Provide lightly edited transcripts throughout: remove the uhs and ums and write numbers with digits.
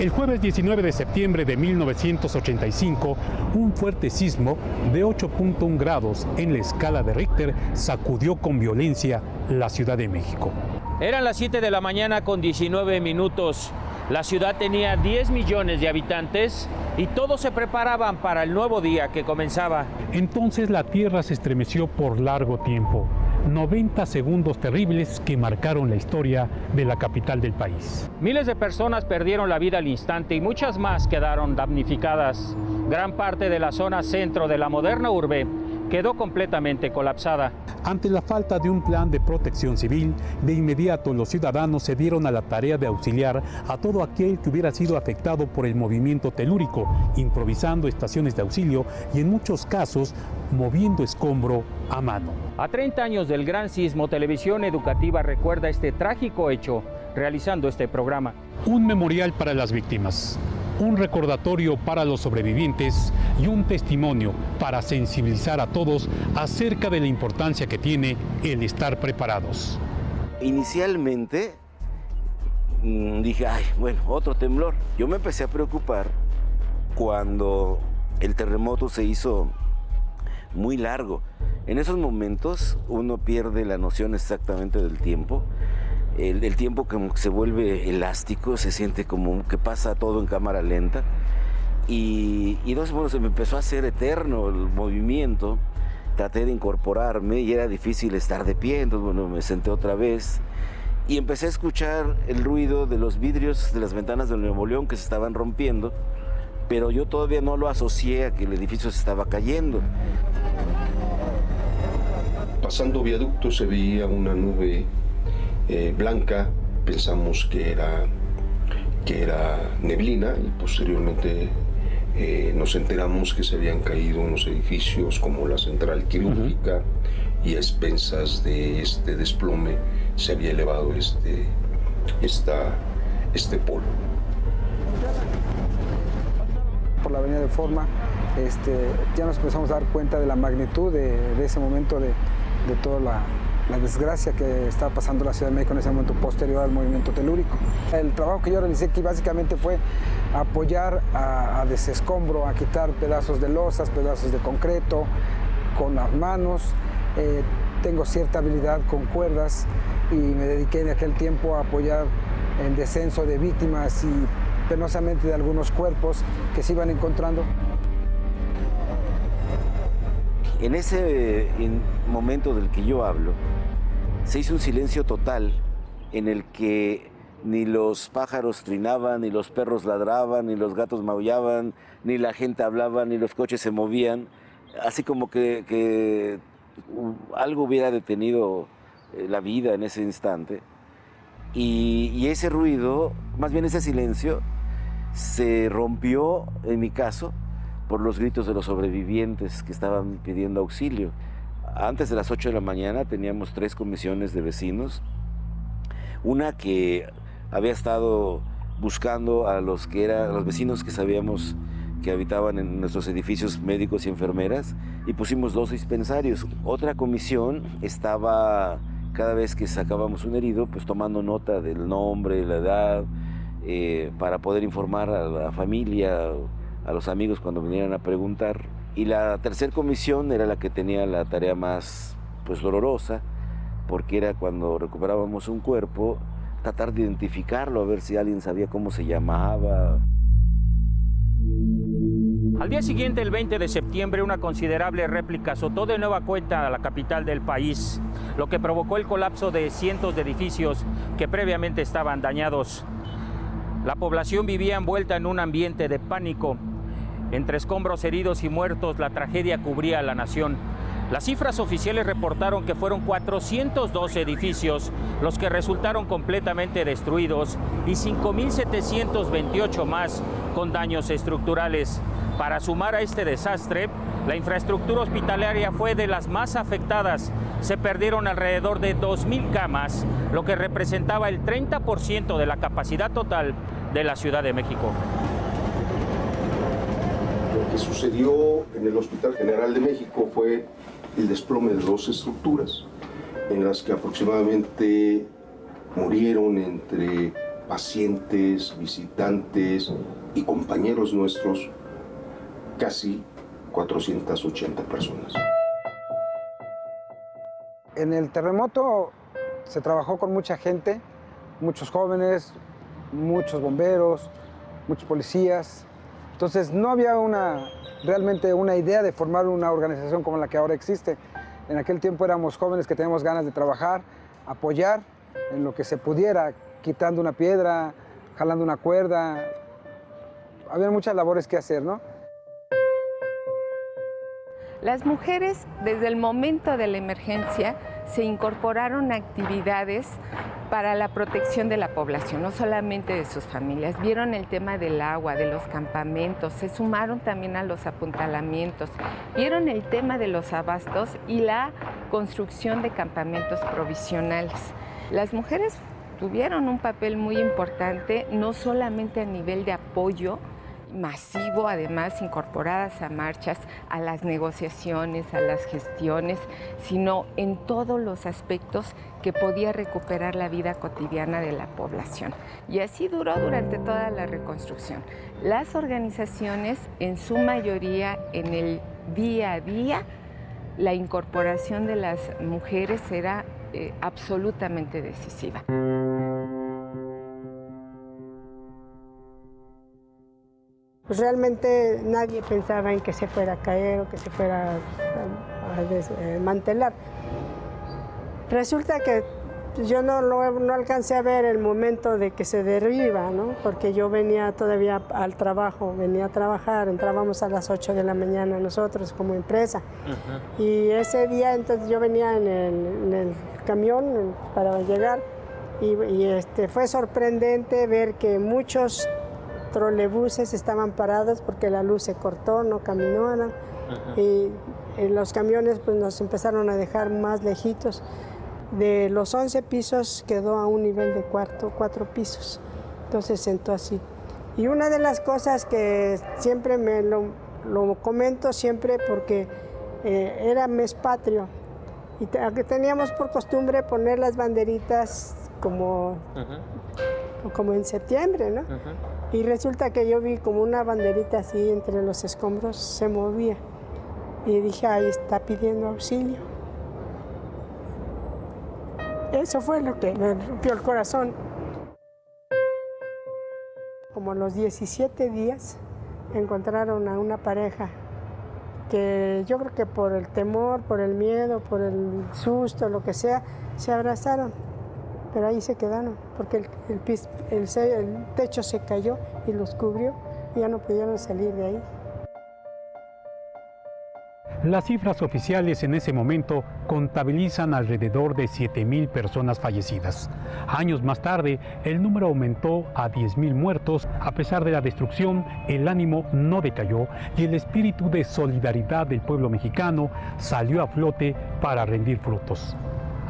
El jueves 19 de septiembre de 1985, un fuerte sismo de 8.1 grados en la escala de Richter sacudió con violencia la Ciudad de México. Eran las 7 de la mañana con 19 minutos. La ciudad tenía 10 millones de habitantes y todos se preparaban para el nuevo día que comenzaba. Entonces la tierra se estremeció por largo tiempo. 90 segundos terribles que marcaron la historia de la capital del país. Miles de personas perdieron la vida al instante y muchas más quedaron damnificadas. Gran parte de la zona centro de la moderna urbe quedó completamente colapsada. Ante la falta de un plan de protección civil, de inmediato los ciudadanos se dieron a la tarea de auxiliar a todo aquel que hubiera sido afectado por el movimiento telúrico, improvisando estaciones de auxilio y en muchos casos moviendo escombro a mano. A 30 años del gran sismo, Televisión Educativa recuerda este trágico hecho realizando este programa. Un memorial para las víctimas, un recordatorio para los sobrevivientes y un testimonio para sensibilizar a todos acerca de la importancia que tiene el estar preparados. Inicialmente dije, ay, bueno, otro temblor. Yo me empecé a preocupar cuando el terremoto se hizo muy largo. En esos momentos uno pierde la noción exactamente del tiempo. El tiempo como que se vuelve elástico, se siente como que pasa todo en cámara lenta. Y entonces, bueno, se me empezó a hacer eterno el movimiento. Traté de incorporarme y era difícil estar de pie, entonces, bueno, me senté otra vez. Y empecé a escuchar el ruido de los vidrios de las ventanas del Nuevo León que se estaban rompiendo, pero yo todavía no lo asocié a que el edificio se estaba cayendo. Pasando viaducto se veía una nube blanca, pensamos que era neblina y posteriormente nos enteramos que se habían caído unos edificios como la central quirúrgica y a expensas de este desplome se había elevado este polo. Por la avenida Reforma, ya nos empezamos a dar cuenta de la magnitud de ese momento, de toda la desgracia que estaba pasando la Ciudad de México en ese momento posterior al movimiento telúrico. El trabajo que yo realicé aquí básicamente fue apoyar a desescombro, a quitar pedazos de losas, pedazos de concreto con las manos. Tengo cierta habilidad con cuerdas y me dediqué en aquel tiempo a apoyar el descenso de víctimas y penosamente de algunos cuerpos que se iban encontrando. En ese momento del que yo hablo, se hizo un silencio total en el que ni los pájaros trinaban, ni los perros ladraban, ni los gatos maullaban, ni la gente hablaba, ni los coches se movían. Así como que algo hubiera detenido la vida en ese instante. Y ese ruido, más bien ese silencio, se rompió, en mi caso, por los gritos de los sobrevivientes que estaban pidiendo auxilio. Antes de las 8 de la mañana teníamos 3 comisiones de vecinos. Una que había estado buscando a los vecinos que sabíamos que habitaban en nuestros edificios, médicos y enfermeras, y pusimos 2 dispensarios. Otra comisión estaba, cada vez que sacábamos un herido, pues tomando nota del nombre, la edad, para poder informar a la familia, a los amigos cuando vinieran a preguntar. Y la tercera comisión era la que tenía la tarea más dolorosa, porque era cuando recuperábamos un cuerpo, tratar de identificarlo, a ver si alguien sabía cómo se llamaba. Al día siguiente, el 20 de septiembre, una considerable réplica azotó de nueva cuenta a la capital del país, lo que provocó el colapso de cientos de edificios que previamente estaban dañados. La población vivía envuelta en un ambiente de pánico. Entre escombros, heridos y muertos, la tragedia cubría a la nación. Las cifras oficiales reportaron que fueron 412 edificios los que resultaron completamente destruidos y 5.728 más con daños estructurales. Para sumar a este desastre, la infraestructura hospitalaria fue de las más afectadas. Se perdieron alrededor de 2.000 camas, lo que representaba el 30% de la capacidad total de la Ciudad de México. Lo que sucedió en el Hospital General de México fue el desplome de 2 estructuras, en las que aproximadamente murieron entre pacientes, visitantes y compañeros nuestros, casi 480 personas. En el terremoto se trabajó con mucha gente, muchos jóvenes, muchos bomberos, muchos policías. Entonces no había realmente una idea de formar una organización como la que ahora existe. En aquel tiempo éramos jóvenes que teníamos ganas de trabajar, apoyar en lo que se pudiera, quitando una piedra, jalando una cuerda. Había muchas labores que hacer, ¿no? Las mujeres, desde el momento de la emergencia, se incorporaron a actividades para la protección de la población, no solamente de sus familias. Vieron el tema del agua, de los campamentos, se sumaron también a los apuntalamientos, vieron el tema de los abastos y la construcción de campamentos provisionales. Las mujeres tuvieron un papel muy importante, no solamente a nivel de apoyo masivo, además incorporadas a marchas, a las negociaciones, a las gestiones, sino en todos los aspectos que podía recuperar la vida cotidiana de la población. Y así duró durante toda la reconstrucción. Las organizaciones, en su mayoría, en el día a día, la incorporación de las mujeres era absolutamente decisiva. Pues realmente nadie pensaba en que se fuera a caer o que se fuera a desmantelar. Resulta que yo no alcancé a ver el momento de que se derriba, ¿no? Porque yo venía todavía al trabajo, venía a trabajar, entrábamos a las 8 de la mañana nosotros como empresa. Y ese día entonces yo venía en el camión para llegar y fue sorprendente ver que muchos trolebuses estaban parados porque la luz se cortó, no caminaron. Y los camiones pues, nos empezaron a dejar más lejitos. De los 11 pisos quedó a un nivel de 4 pisos. Entonces sentó así. Y una de las cosas que siempre lo comento siempre porque era mes patrio. Y teníamos por costumbre poner las banderitas como en septiembre, ¿no? Y resulta que yo vi como una banderita así entre los escombros, se movía. Y dije, ahí está pidiendo auxilio. Eso fue lo que me rompió el corazón. Como a los 17 días encontraron a una pareja que yo creo que por el temor, por el miedo, por el susto, lo que sea, se abrazaron. Pero ahí se quedaron, porque el techo se cayó y los cubrió y ya no pudieron salir de ahí. Las cifras oficiales en ese momento contabilizan alrededor de 7,000 personas fallecidas. Años más tarde, el número aumentó a 10,000 muertos. A pesar de la destrucción, el ánimo no decayó y el espíritu de solidaridad del pueblo mexicano salió a flote para rendir frutos.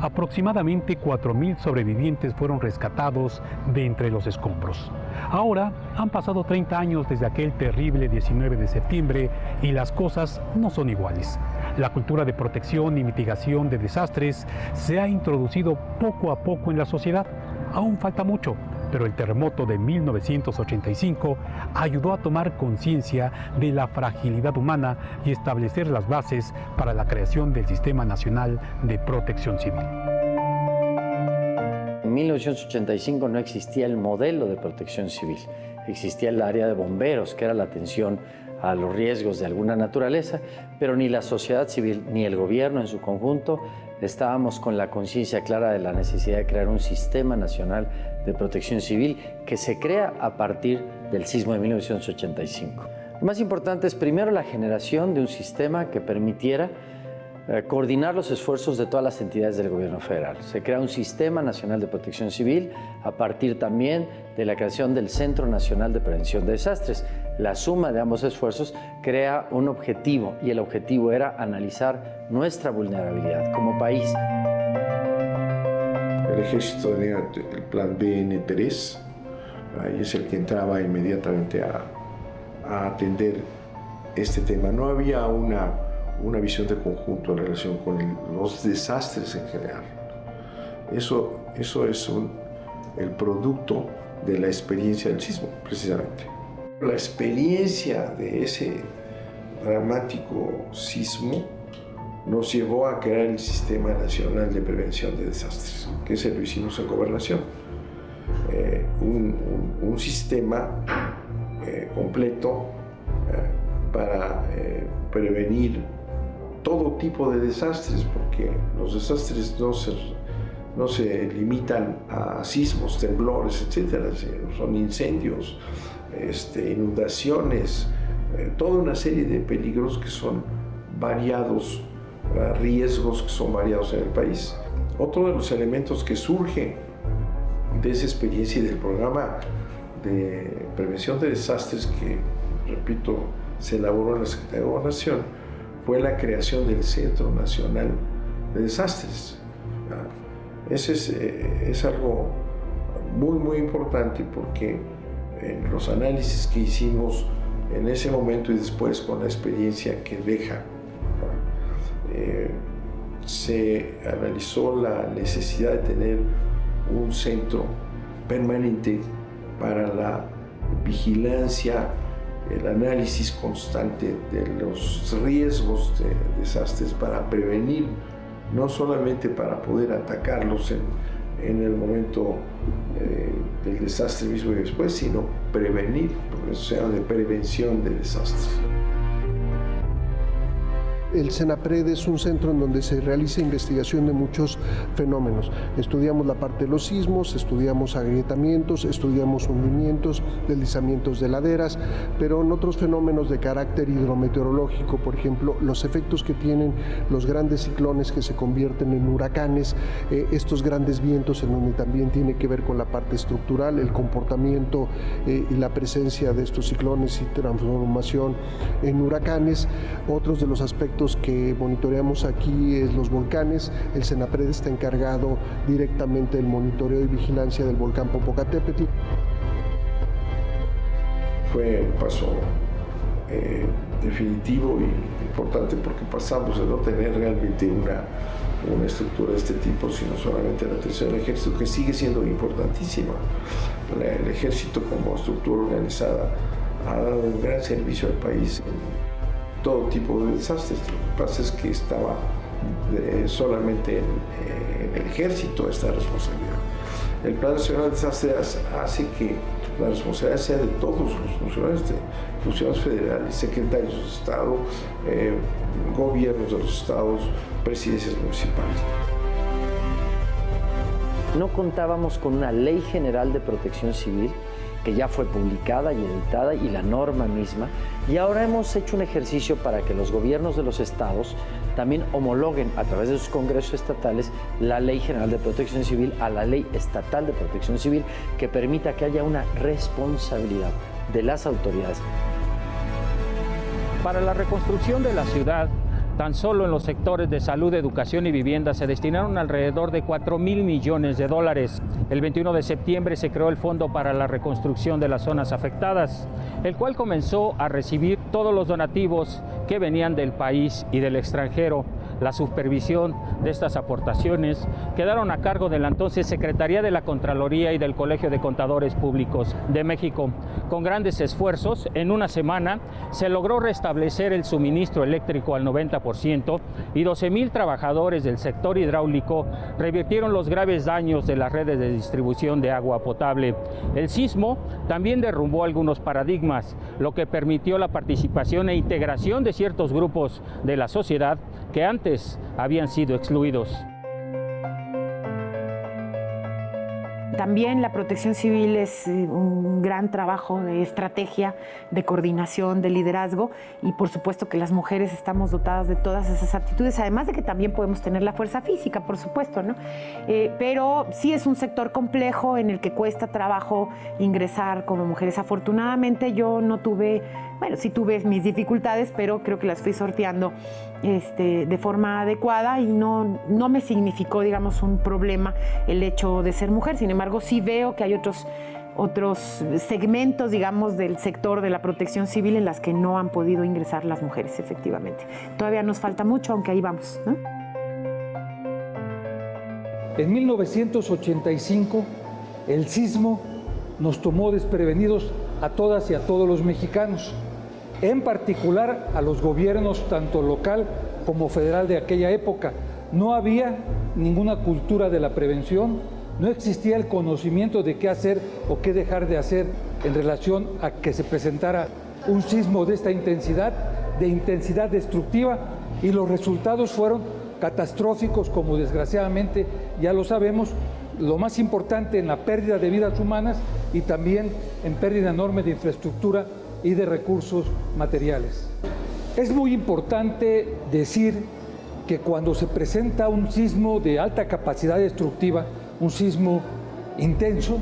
Aproximadamente 4,000 sobrevivientes fueron rescatados de entre los escombros. Ahora han pasado 30 años desde aquel terrible 19 de septiembre y las cosas no son iguales. La cultura de protección y mitigación de desastres se ha introducido poco a poco en la sociedad. Aún falta mucho, pero el terremoto de 1985 ayudó a tomar conciencia de la fragilidad humana y establecer las bases para la creación del Sistema Nacional de Protección Civil. En 1985 no existía el modelo de protección civil, existía el área de bomberos, que era la atención a los riesgos de alguna naturaleza, pero ni la sociedad civil ni el gobierno en su conjunto estábamos con la conciencia clara de la necesidad de crear un Sistema Nacional de Protección Civil que se crea a partir del sismo de 1985. Lo más importante es primero la generación de un sistema que permitiera coordinar los esfuerzos de todas las entidades del gobierno federal. Se crea un Sistema Nacional de Protección Civil a partir también de la creación del Centro Nacional de Prevención de Desastres. La suma de ambos esfuerzos crea un objetivo y el objetivo era analizar nuestra vulnerabilidad como país. El ejército tenía el plan BN3, ahí es el que entraba inmediatamente a atender este tema. No había una visión de conjunto en relación con los desastres en general. Eso es el producto de la experiencia del sismo, precisamente. La experiencia de ese dramático sismo nos llevó a crear el Sistema Nacional de Prevención de Desastres, que ese lo hicimos en Gobernación. Un sistema completo para prevenir todo tipo de desastres, porque los desastres no se limitan a sismos, temblores, etcétera, son incendios, inundaciones, toda una serie de peligros que son variados, riesgos que son variados en el país. Otro de los elementos que surge de esa experiencia y del programa de prevención de desastres que, repito, se elaboró en la Secretaría de Gobernación fue la creación del Centro Nacional de Desastres. Ese es algo muy, muy importante porque en los análisis que hicimos en ese momento y después con la experiencia que deja, se analizó la necesidad de tener un centro permanente para la vigilancia, el análisis constante de los riesgos de desastres para prevenir, no solamente para poder atacarlos en el momento del desastre mismo y después, sino prevenir, porque eso se llama de prevención de desastres. El CENAPRED es un centro en donde se realiza investigación de muchos fenómenos. Estudiamos la parte de los sismos, estudiamos agrietamientos, estudiamos hundimientos, deslizamientos de laderas, pero en otros fenómenos de carácter hidrometeorológico, por ejemplo, los efectos que tienen los grandes ciclones que se convierten en huracanes, estos grandes vientos en donde también tiene que ver con la parte estructural, el comportamiento y la presencia de estos ciclones y transformación en huracanes. Otros de los aspectos que monitoreamos aquí es los volcanes. El CENAPRED está encargado directamente del monitoreo y vigilancia del volcán Popocatépetl. Fue un paso definitivo y importante porque pasamos de no tener realmente una estructura de este tipo, sino solamente la atención del ejército, que sigue siendo importantísima. El ejército como estructura organizada ha dado un gran servicio al país en todo tipo de desastres. Lo que pasa es que estaba solamente en el ejército esta responsabilidad. El Plan Nacional de Desastres hace que la responsabilidad sea de todos los funcionarios federales, secretarios de Estado, gobiernos de los estados, presidencias municipales. No contábamos con una ley general de protección civil que ya fue publicada y editada, y la norma misma, y ahora hemos hecho un ejercicio para que los gobiernos de los estados también homologuen a través de sus congresos estatales la Ley General de Protección Civil a la Ley Estatal de Protección Civil, que permita que haya una responsabilidad de las autoridades. Para la reconstrucción de la ciudad, tan solo en los sectores de salud, educación y vivienda se destinaron alrededor de 4,000 millones de dólares. El 21 de septiembre se creó el Fondo para la Reconstrucción de las Zonas Afectadas, el cual comenzó a recibir todos los donativos que venían del país y del extranjero. La supervisión de estas aportaciones quedaron a cargo de la entonces Secretaría de la Contraloría y del Colegio de Contadores Públicos de México. Con grandes esfuerzos, en una semana se logró restablecer el suministro eléctrico al 90% y 12,000 trabajadores del sector hidráulico revirtieron los graves daños de las redes de distribución de agua potable. El sismo también derrumbó algunos paradigmas, lo que permitió la participación e integración de ciertos grupos de la sociedad que antes habían sido excluidos. También la protección civil es un gran trabajo de estrategia, de coordinación, de liderazgo, y por supuesto que las mujeres estamos dotadas de todas esas aptitudes, además de que también podemos tener la fuerza física, por supuesto, ¿no? Pero sí es un sector complejo en el que cuesta trabajo ingresar como mujeres. Afortunadamente yo no tuve, bueno, sí tuve mis dificultades, pero creo que las fui sorteando de forma adecuada y no me significó, digamos, un problema el hecho de ser mujer. Sin embargo, sí veo que hay otros segmentos, digamos, del sector de la protección civil en las que no han podido ingresar las mujeres, efectivamente. Todavía nos falta mucho, aunque ahí vamos, ¿no? En 1985, el sismo nos tomó desprevenidos a todas y a todos los mexicanos, en particular a los gobiernos tanto local como federal de aquella época. No había ninguna cultura de la prevención, no existía el conocimiento de qué hacer o qué dejar de hacer en relación a que se presentara un sismo de esta intensidad destructiva, y los resultados fueron catastróficos, como desgraciadamente ya lo sabemos, lo más importante en la pérdida de vidas humanas y también en pérdida enorme de infraestructura y de recursos materiales. Es muy importante decir que cuando se presenta un sismo de alta capacidad destructiva, un sismo intenso,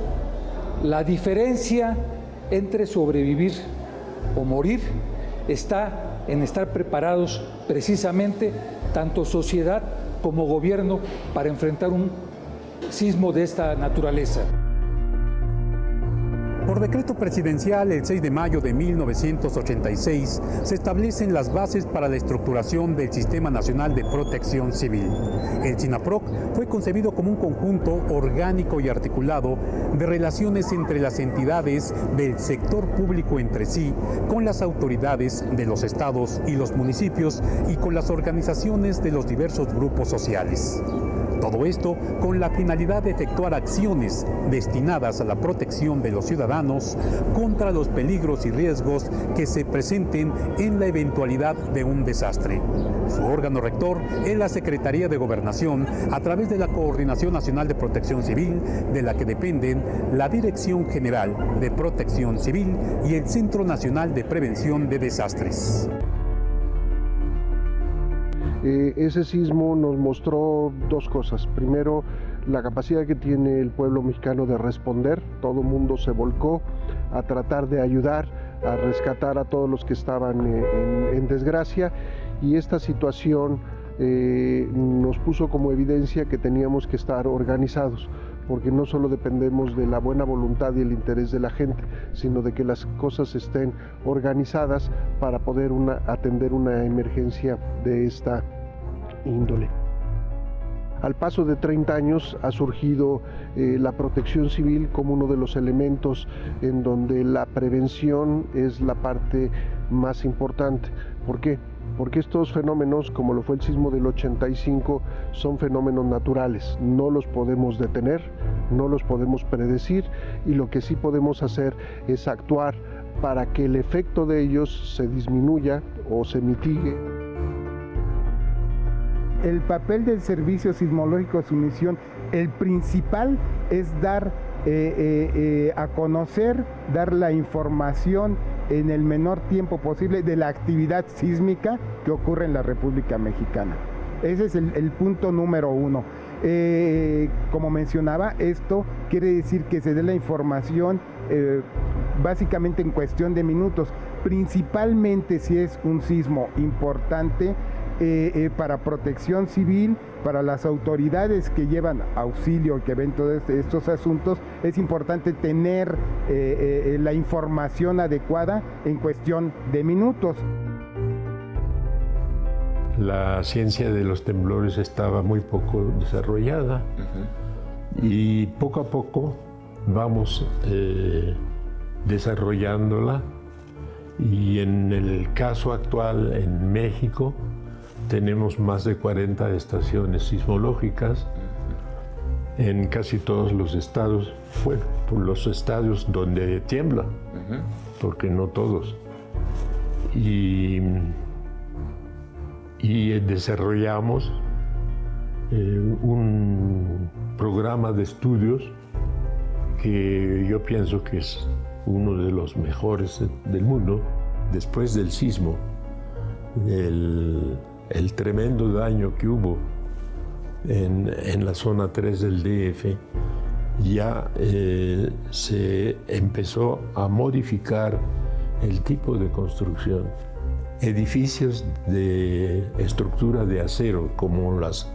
la diferencia entre sobrevivir o morir está en estar preparados precisamente tanto sociedad como gobierno para enfrentar un sismo de esta naturaleza. Por decreto presidencial, el 6 de mayo de 1986, se establecen las bases para la estructuración del Sistema Nacional de Protección Civil. El SINAPROC fue concebido como un conjunto orgánico y articulado de relaciones entre las entidades del sector público entre sí, con las autoridades de los estados y los municipios y con las organizaciones de los diversos grupos sociales. Todo esto con la finalidad de efectuar acciones destinadas a la protección de los ciudadanos contra los peligros y riesgos que se presenten en la eventualidad de un desastre. Su órgano rector es la Secretaría de Gobernación, a través de la Coordinación Nacional de Protección Civil, de la que dependen la Dirección General de Protección Civil y el Centro Nacional de Prevención de Desastres. Ese sismo nos mostró dos cosas. Primero, la capacidad que tiene el pueblo mexicano de responder. Todo el mundo se volcó a tratar de ayudar, a rescatar a todos los que estaban en desgracia, y esta situación nos puso como evidencia que teníamos que estar organizados, porque no solo dependemos de la buena voluntad y el interés de la gente, sino de que las cosas estén organizadas para poder atender una emergencia de esta índole. Al paso de 30 años ha surgido la protección civil como uno de los elementos en donde la prevención es la parte más importante. ¿Por qué? Porque estos fenómenos, como lo fue el sismo del 85, son fenómenos naturales. No los podemos detener, no los podemos predecir, y lo que sí podemos hacer es actuar para que el efecto de ellos se disminuya o se mitigue. El papel del Servicio Sismológico, su misión, el principal es dar a conocer, dar la información en el menor tiempo posible de la actividad sísmica que ocurre en la República Mexicana. Ese es el punto número uno. Como mencionaba, esto quiere decir que se dé la información básicamente en cuestión de minutos, principalmente si es un sismo importante para protección civil, para las autoridades que llevan auxilio y que ven todos estos asuntos. Es importante tener la información adecuada en cuestión de minutos. La ciencia de los temblores estaba muy poco desarrollada, y poco a poco vamos desarrollándola, y en el caso actual en México tenemos más de 40 estaciones sismológicas en casi todos los estados, bueno, por los estados donde tiembla, porque no todos. Y desarrollamos un programa de estudios que yo pienso que es uno de los mejores del mundo. Después del sismo, el tremendo daño que hubo en la zona 3 del DF, ya se empezó a modificar el tipo de construcción. Edificios de estructura de acero, como las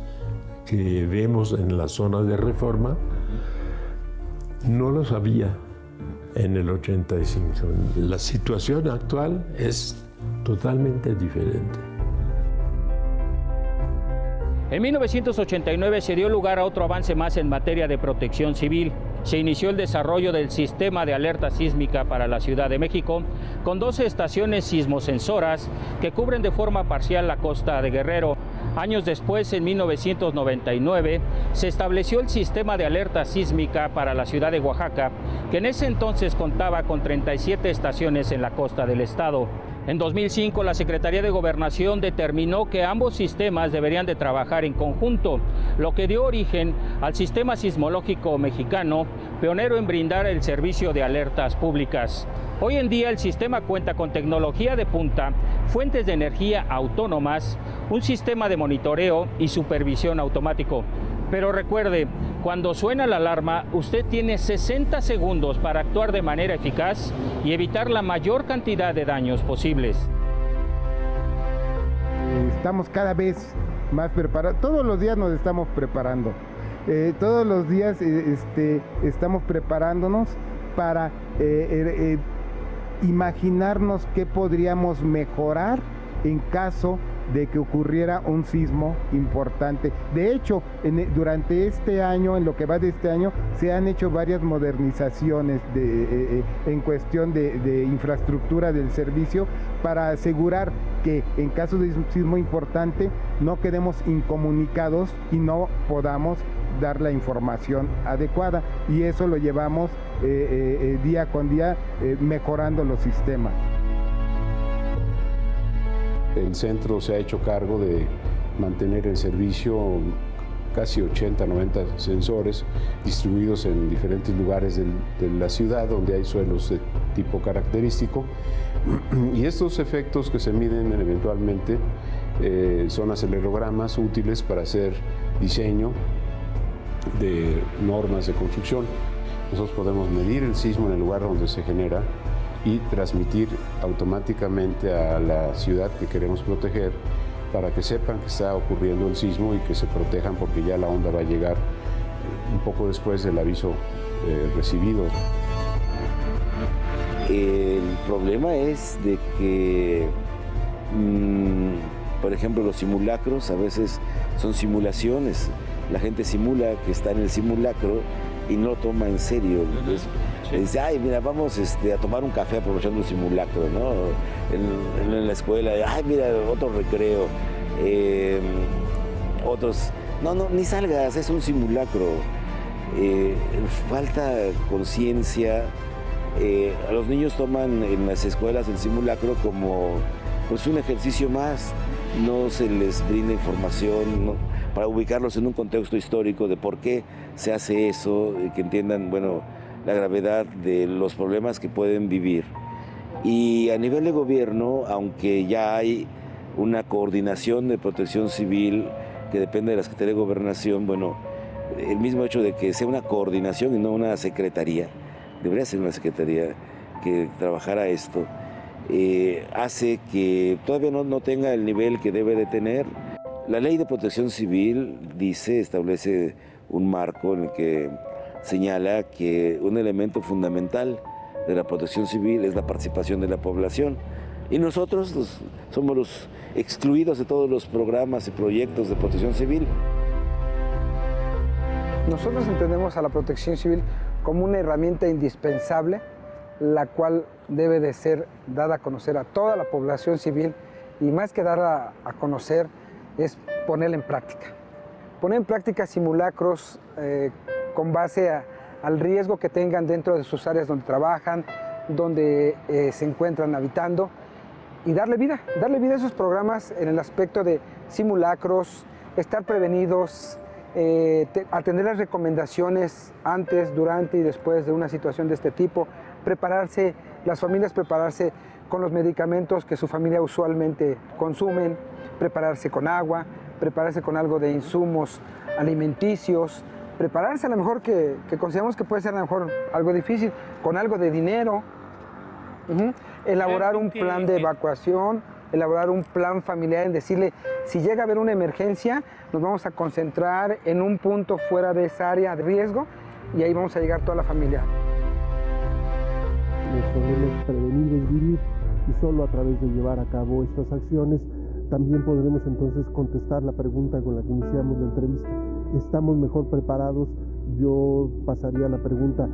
que vemos en la zona de Reforma, no los había en el 85. La situación actual es totalmente diferente. En 1989 se dio lugar a otro avance más en materia de protección civil. se inició el desarrollo del sistema de alerta sísmica para la Ciudad de México, con 12 estaciones sismosensoras que cubren de forma parcial la costa de Guerrero. Años después, en 1999, se estableció el sistema de alerta sísmica para la ciudad de Oaxaca, que en ese entonces contaba con 37 estaciones en la costa del estado. En 2005, la Secretaría de Gobernación determinó que ambos sistemas deberían de trabajar en conjunto, lo que dio origen al Sistema Sismológico Mexicano, pionero en brindar el servicio de alertas públicas. Hoy en día el sistema cuenta con tecnología de punta, fuentes de energía autónomas, un sistema de monitoreo y supervisión automático. Pero recuerde, cuando suena la alarma, usted tiene 60 segundos para actuar de manera eficaz y evitar la mayor cantidad de daños posibles. Estamos cada vez más preparados, todos los días nos estamos preparando, todos los días estamos preparándonos para imaginarnos qué podríamos mejorar en caso de que ocurriera un sismo importante. De hecho, durante este año, en lo que va de este año, se han hecho varias modernizaciones en cuestión de infraestructura del servicio para asegurar que en caso de un sismo importante no quedemos incomunicados y no podamos dar la información adecuada, y eso lo llevamos día con día mejorando los sistemas. El centro se ha hecho cargo de mantener el servicio, casi 80-90 sensores distribuidos en diferentes lugares de la ciudad donde hay suelos de tipo característico, y estos efectos que se miden eventualmente son acelerogramas útiles para hacer diseño de normas de construcción. Nosotros podemos medir el sismo en el lugar donde se genera y transmitir automáticamente a la ciudad que queremos proteger para que sepan que está ocurriendo el sismo y que se protejan, porque ya la onda va a llegar un poco después del aviso recibido. El problema es de que, por ejemplo, los simulacros a veces son simulaciones. La gente simula que está en el simulacro y no lo toma en serio. Dice, ay, mira, vamos a tomar un café aprovechando el simulacro, ¿no? En la escuela, ay, mira, otro recreo. Otros, no, ni salgas, es un simulacro. Falta conciencia. A los niños toman en las escuelas el simulacro como pues, un ejercicio más. No se les brinda información, ¿no?, para ubicarlos en un contexto histórico de por qué se hace eso, que entiendan, bueno, la gravedad de los problemas que pueden vivir. Y a nivel de gobierno, aunque ya hay una coordinación de protección civil que depende de la Secretaría de Gobernación, bueno, el mismo hecho de que sea una coordinación y no una secretaría, debería ser una secretaría que trabajara esto, hace que todavía no tenga el nivel que debe de tener. La Ley de Protección Civil establece un marco en el que señala que un elemento fundamental de la protección civil es la participación de la población. Y nosotros somos los excluidos de todos los programas y proyectos de protección civil. Nosotros entendemos a la protección civil como una herramienta indispensable, la cual debe de ser dada a conocer a toda la población civil, y más que darla a conocer es ponerla en práctica. Poner en práctica simulacros con base al riesgo que tengan dentro de sus áreas donde trabajan, donde se encuentran habitando, y darle vida a esos programas en el aspecto de simulacros, estar prevenidos, atender las recomendaciones antes, durante y después de una situación de este tipo, prepararse, las familias prepararse con los medicamentos que su familia usualmente consumen, prepararse con agua, prepararse con algo de insumos alimenticios, prepararse a lo mejor que consideramos que puede ser a lo mejor algo difícil, con algo de dinero, elaborar un plan de evacuación, elaborar un plan familiar, en decirle, si llega a haber una emergencia, nos vamos a concentrar en un punto fuera de esa área de riesgo y ahí vamos a llegar toda la familia. Podemos prevenir, desvivir, y solo a través de llevar a cabo estas acciones también podremos entonces contestar la pregunta con la que iniciamos la entrevista. ¿Estamos mejor preparados Yo pasaría a la pregunta,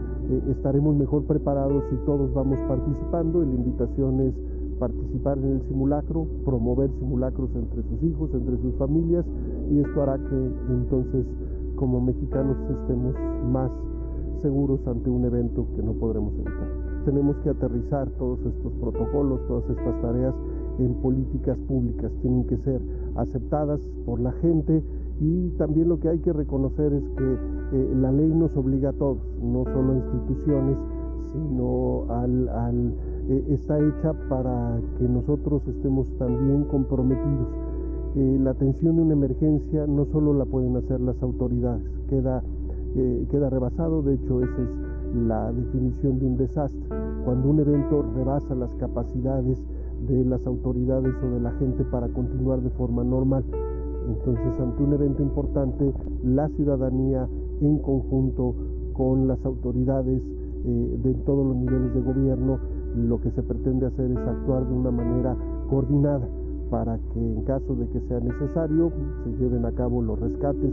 ¿estaremos mejor preparados si todos vamos participando? Y la invitación es participar en el simulacro, promover simulacros entre sus hijos, entre sus familias, y esto hará que entonces como mexicanos estemos más seguros ante un evento que no podremos evitar. Tenemos que aterrizar todos estos protocolos, todas estas tareas en políticas públicas, tienen que ser aceptadas por la gente, y también lo que hay que reconocer es que la ley nos obliga a todos, no solo a instituciones, sino está hecha para que nosotros estemos también comprometidos. La atención de una emergencia no solo la pueden hacer las autoridades, queda rebasado, de hecho esa es la definición de un desastre, cuando un evento rebasa las capacidades de las autoridades o de la gente para continuar de forma normal. Entonces, ante un evento importante, la ciudadanía en conjunto con las autoridades de todos los niveles de gobierno, lo que se pretende hacer es actuar de una manera coordinada para que en caso de que sea necesario se lleven a cabo los rescates.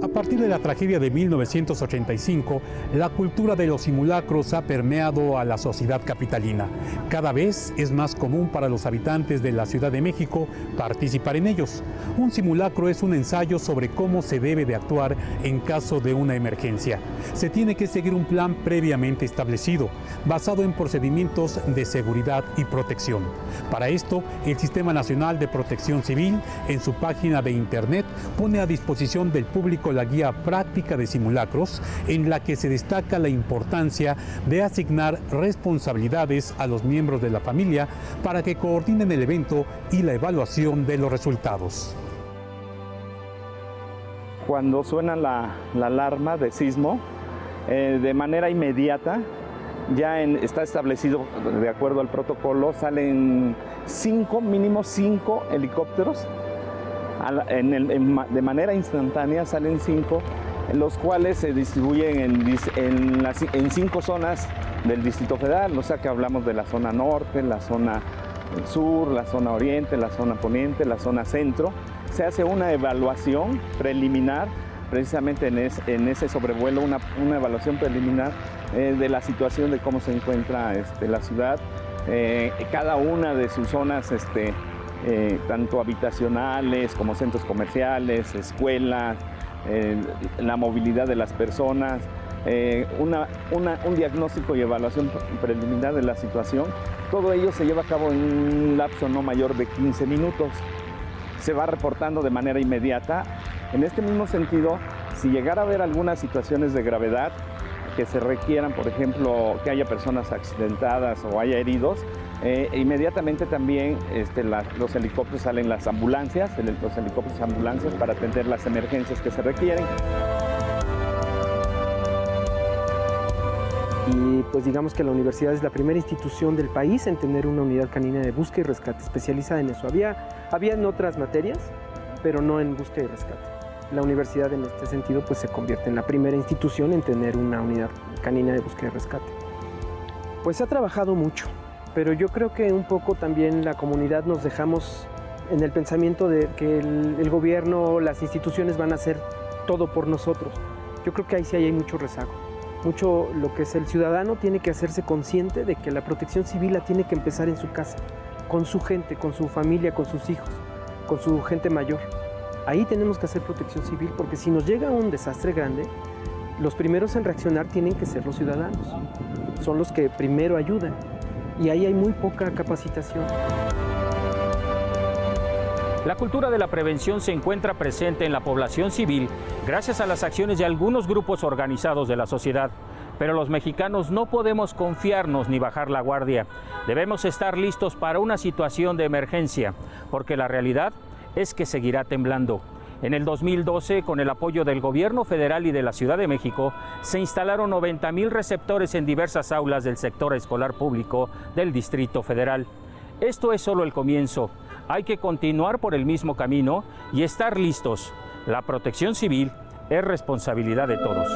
A partir de la tragedia de 1985, la cultura de los simulacros ha permeado a la sociedad capitalina. Cada vez es más común para los habitantes de la Ciudad de México participar en ellos. Un simulacro es un ensayo sobre cómo se debe de actuar en caso de una emergencia. Se tiene que seguir un plan previamente establecido, basado en procedimientos de seguridad y protección. Para esto, el Sistema Nacional de Protección Civil, en su página de internet, pone a disposición del público la guía práctica de simulacros, en la que se destaca la importancia de asignar responsabilidades a los miembros de la familia para que coordinen el evento y la evaluación de los resultados. Cuando suena la alarma de sismo, de manera inmediata, está establecido, de acuerdo al protocolo, salen mínimo cinco helicópteros. De manera instantánea salen 5, los cuales se distribuyen en 5 zonas del Distrito Federal, o sea que hablamos de la zona norte, la zona sur, la zona oriente, la zona poniente, la zona centro. Se hace una evaluación preliminar, precisamente en ese sobrevuelo, una evaluación preliminar de la situación de cómo se encuentra la ciudad, cada una de sus zonas, tanto habitacionales como centros comerciales, escuelas, la movilidad de las personas, un diagnóstico y evaluación preliminar de la situación. Todo ello se lleva a cabo en un lapso no mayor de 15 minutos. Se va reportando de manera inmediata. En este mismo sentido, si llegara a haber algunas situaciones de gravedad que se requieran, por ejemplo, que haya personas accidentadas o haya heridos, inmediatamente también los helicópteros salen las ambulancias, los helicópteros ambulancias para atender las emergencias que se requieren. Y pues digamos que la universidad es la primera institución del país en tener una unidad canina de búsqueda y rescate especializada en eso. Había en otras materias, pero no en búsqueda y rescate. La universidad en este sentido pues se convierte en la primera institución en tener una unidad canina de búsqueda y rescate. Pues se ha trabajado mucho, pero yo creo que un poco también la comunidad nos dejamos en el pensamiento de que el gobierno, las instituciones van a hacer todo por nosotros. Yo creo que ahí sí hay mucho rezago. Mucho lo que es el ciudadano tiene que hacerse consciente de que la protección civil la tiene que empezar en su casa, con su gente, con su familia, con sus hijos, con su gente mayor. Ahí tenemos que hacer protección civil porque si nos llega un desastre grande, los primeros en reaccionar tienen que ser los ciudadanos. Son los que primero ayudan y ahí hay muy poca capacitación. La cultura de la prevención se encuentra presente en la población civil gracias a las acciones de algunos grupos organizados de la sociedad. Pero los mexicanos no podemos confiarnos ni bajar la guardia. Debemos estar listos para una situación de emergencia, porque la realidad es que seguirá temblando. En el 2012, con el apoyo del Gobierno federal y de la Ciudad de México, se instalaron 90,000 receptores en diversas aulas del sector escolar público del Distrito Federal. Esto es solo el comienzo. Hay que continuar por el mismo camino y estar listos. La protección civil es responsabilidad de todos.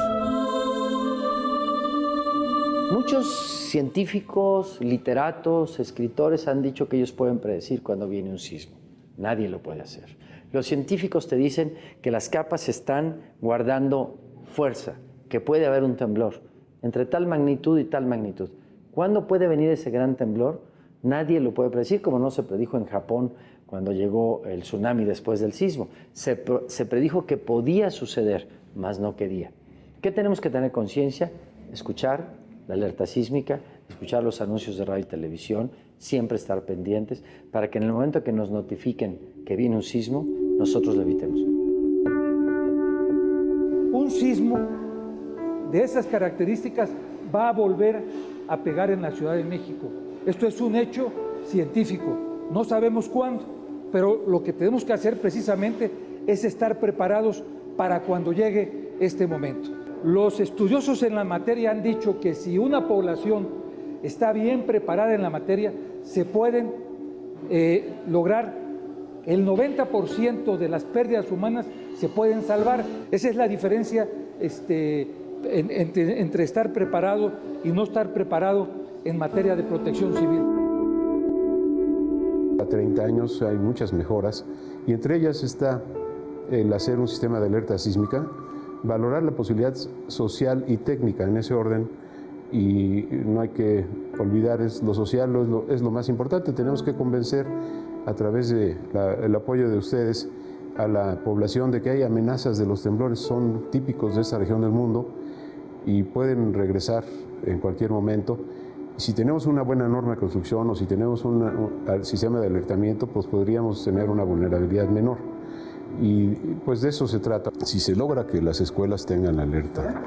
Muchos científicos, literatos, escritores han dicho que ellos pueden predecir cuando viene un sismo. Nadie lo puede hacer. Los científicos te dicen que las capas están guardando fuerza, que puede haber un temblor entre tal magnitud y tal magnitud. ¿Cuándo puede venir ese gran temblor? Nadie lo puede predecir, como no se predijo en Japón cuando llegó el tsunami después del sismo. Se predijo que podía suceder, mas no quería. ¿Qué tenemos que tener conciencia? Escuchar la alerta sísmica, escuchar los anuncios de radio y televisión, siempre estar pendientes para que en el momento que nos notifiquen que viene un sismo, nosotros lo evitemos. Un sismo de esas características va a volver a pegar en la Ciudad de México. Esto es un hecho científico. No sabemos cuándo, pero lo que tenemos que hacer precisamente es estar preparados para cuando llegue este momento. Los estudiosos en la materia han dicho que si una población está bien preparada en la materia, se pueden lograr el 90% de las pérdidas humanas se pueden salvar. Esa es la diferencia entre estar preparado y no estar preparado en materia de protección civil. A 30 años hay muchas mejoras y entre ellas está el hacer un sistema de alerta sísmica, valorar la posibilidad social y técnica en ese orden, y no hay que olvidar lo social, es lo más importante. Tenemos que convencer a través del apoyo de ustedes a la población de que hay amenazas de los temblores, son típicos de esta región del mundo y pueden regresar en cualquier momento. Si tenemos una buena norma de construcción o si tenemos un sistema de alertamiento, pues podríamos tener una vulnerabilidad menor. Y pues de eso se trata. Si se logra que las escuelas tengan alerta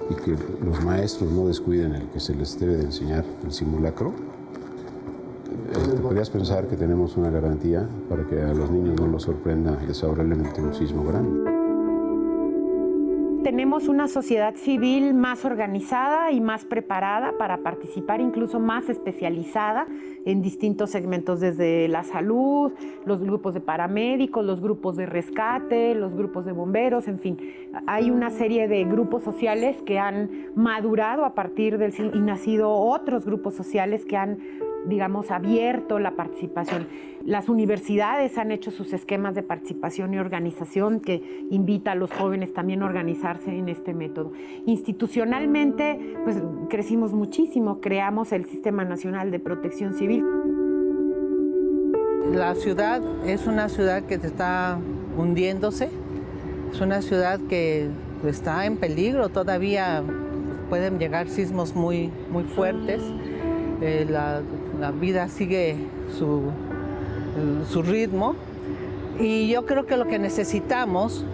y que los maestros no descuiden el que se les debe de enseñar el simulacro, podrías pensar que tenemos una garantía para que a los niños no los sorprenda desfavorablemente un sismo grande. Tenemos una sociedad civil más organizada y más preparada para participar, incluso más especializada en distintos segmentos, desde la salud, los grupos de paramédicos, los grupos de rescate, los grupos de bomberos, en fin. Hay una serie de grupos sociales que han madurado a partir del y nacido otros grupos sociales que han, digamos, abierto la participación. Las universidades han hecho sus esquemas de participación y organización que invita a los jóvenes también a organizarse en este método. Institucionalmente, pues crecimos muchísimo, creamos el Sistema Nacional de Protección Civil. La ciudad es una ciudad que está hundiéndose, es una ciudad que está en peligro, todavía pueden llegar sismos muy fuertes. La vida sigue su ritmo y yo creo que lo que necesitamos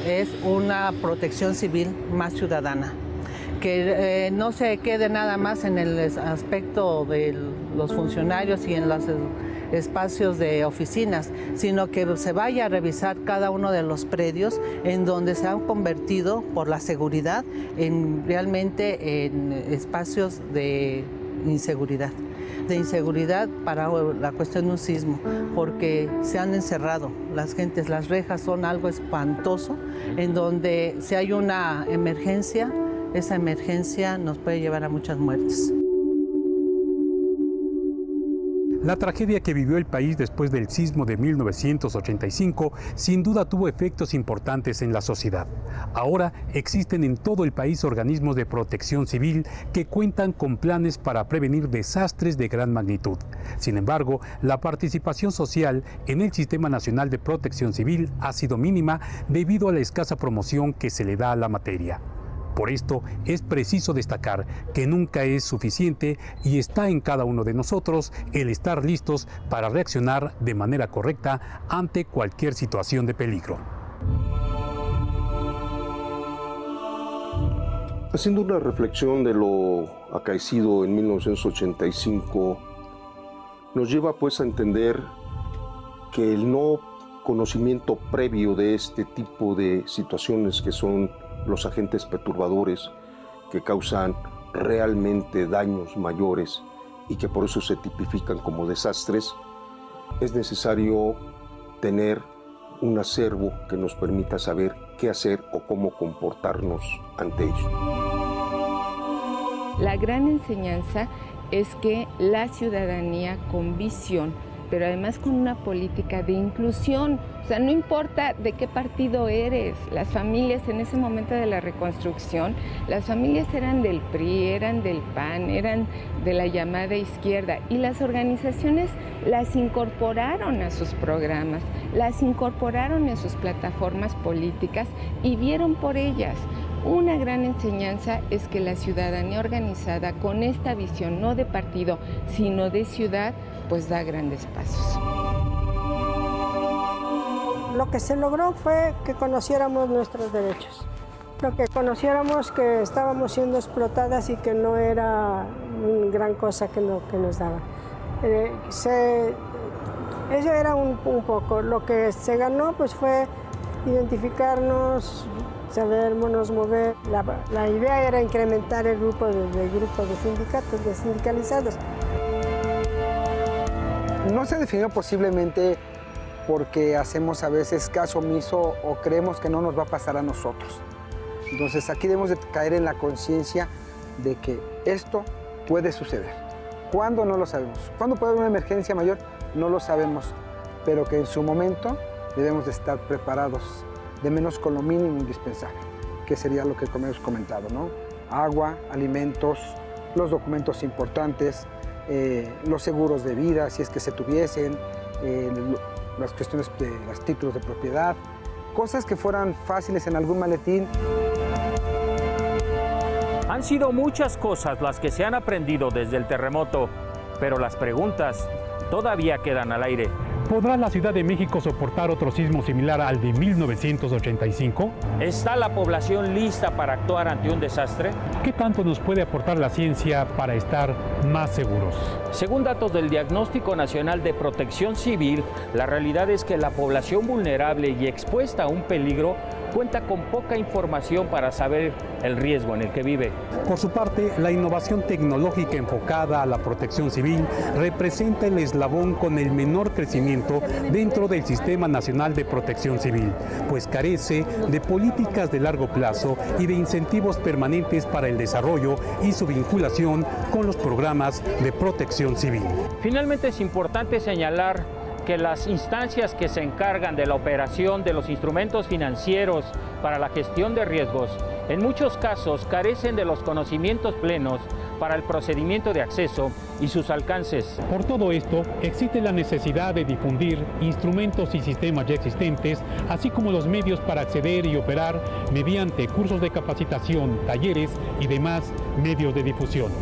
es una protección civil más ciudadana, que no se quede nada más en el aspecto de los funcionarios y en los espacios de oficinas, sino que se vaya a revisar cada uno de los predios en donde se han convertido por la seguridad realmente en espacios de inseguridad para la cuestión de un sismo, porque se han encerrado las gentes, las rejas son algo espantoso, en donde si hay una emergencia, esa emergencia nos puede llevar a muchas muertes. La tragedia que vivió el país después del sismo de 1985 sin duda tuvo efectos importantes en la sociedad. Ahora existen en todo el país organismos de protección civil que cuentan con planes para prevenir desastres de gran magnitud. Sin embargo, la participación social en el Sistema Nacional de Protección Civil ha sido mínima debido a la escasa promoción que se le da a la materia. Por esto es preciso destacar que nunca es suficiente y está en cada uno de nosotros el estar listos para reaccionar de manera correcta ante cualquier situación de peligro. Haciendo una reflexión de lo acaecido en 1985, nos lleva pues a entender que el no conocimiento previo de este tipo de situaciones que son los agentes perturbadores que causan realmente daños mayores y que por eso se tipifican como desastres, es necesario tener un acervo que nos permita saber qué hacer o cómo comportarnos ante ello. La gran enseñanza es que la ciudadanía con visión pero además con una política de inclusión. O sea, no importa de qué partido eres, las familias en ese momento de la reconstrucción, las familias eran del PRI, eran del PAN, eran de la llamada izquierda, y las organizaciones las incorporaron a sus programas, las incorporaron en sus plataformas políticas y vieron por ellas. Una gran enseñanza es que la ciudadanía organizada, con esta visión no de partido, sino de ciudad, pues da grandes pasos. Lo que se logró fue que conociéramos nuestros derechos, lo que conociéramos que estábamos siendo explotadas y que no era una gran cosa que nos daban. Eso era un poco. Lo que se ganó pues fue identificarnos, sabernos mover. La idea era incrementar el grupo de sindicatos, de sindicalizados. No se definió posiblemente porque hacemos a veces caso omiso o creemos que no nos va a pasar a nosotros. Entonces aquí debemos de caer en la conciencia de que esto puede suceder. ¿Cuándo? No lo sabemos. ¿Cuándo puede haber una emergencia mayor? No lo sabemos, pero que en su momento debemos de estar preparados, de menos con lo mínimo indispensable, que sería lo que hemos comentado, ¿no? Agua, alimentos, los documentos importantes, los seguros de vida, si es que se tuviesen, las cuestiones de los títulos de propiedad, cosas que fueran fáciles en algún maletín. Han sido muchas cosas las que se han aprendido desde el terremoto, pero las preguntas todavía quedan al aire. ¿Podrá la Ciudad de México soportar otro sismo similar al de 1985? ¿Está la población lista para actuar ante un desastre? ¿Qué tanto nos puede aportar la ciencia para estar más seguros? Según datos del Diagnóstico Nacional de Protección Civil, la realidad es que la población vulnerable y expuesta a un peligro cuenta con poca información para saber el riesgo en el que vive. Por su parte, la innovación tecnológica enfocada a la protección civil representa el eslabón con el menor crecimiento dentro del Sistema Nacional de Protección Civil, pues carece de políticas de largo plazo y de incentivos permanentes para el desarrollo y su vinculación con los programas de protección civil. Finalmente, es importante señalar que las instancias que se encargan de la operación de los instrumentos financieros para la gestión de riesgos, en muchos casos carecen de los conocimientos plenos para el procedimiento de acceso y sus alcances. Por todo esto, existe la necesidad de difundir instrumentos y sistemas ya existentes, así como los medios para acceder y operar mediante cursos de capacitación, talleres y demás medios de difusión.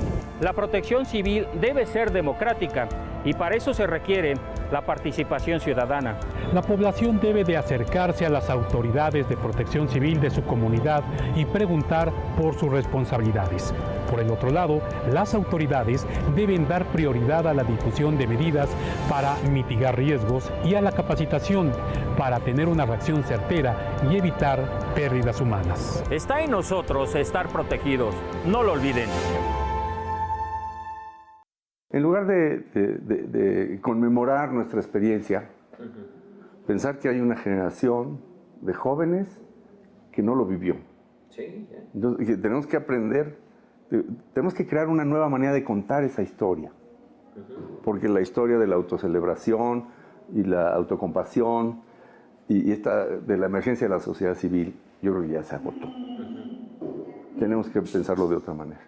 La protección civil debe ser democrática y para eso se requiere la participación ciudadana. La población debe de acercarse a las autoridades de protección civil de su comunidad y preguntar por sus responsabilidades. Por el otro lado, las autoridades deben dar prioridad a la difusión de medidas para mitigar riesgos y a la capacitación para tener una reacción certera y evitar pérdidas humanas. Está en nosotros estar protegidos, no lo olviden. En lugar de conmemorar nuestra experiencia, pensar que hay una generación de jóvenes que no lo vivió. Entonces, tenemos que aprender, tenemos que crear una nueva manera de contar esa historia. Porque la historia de la autocelebración y la autocompasión y esta de la emergencia de la sociedad civil, yo creo que ya se agotó. Tenemos que pensarlo de otra manera.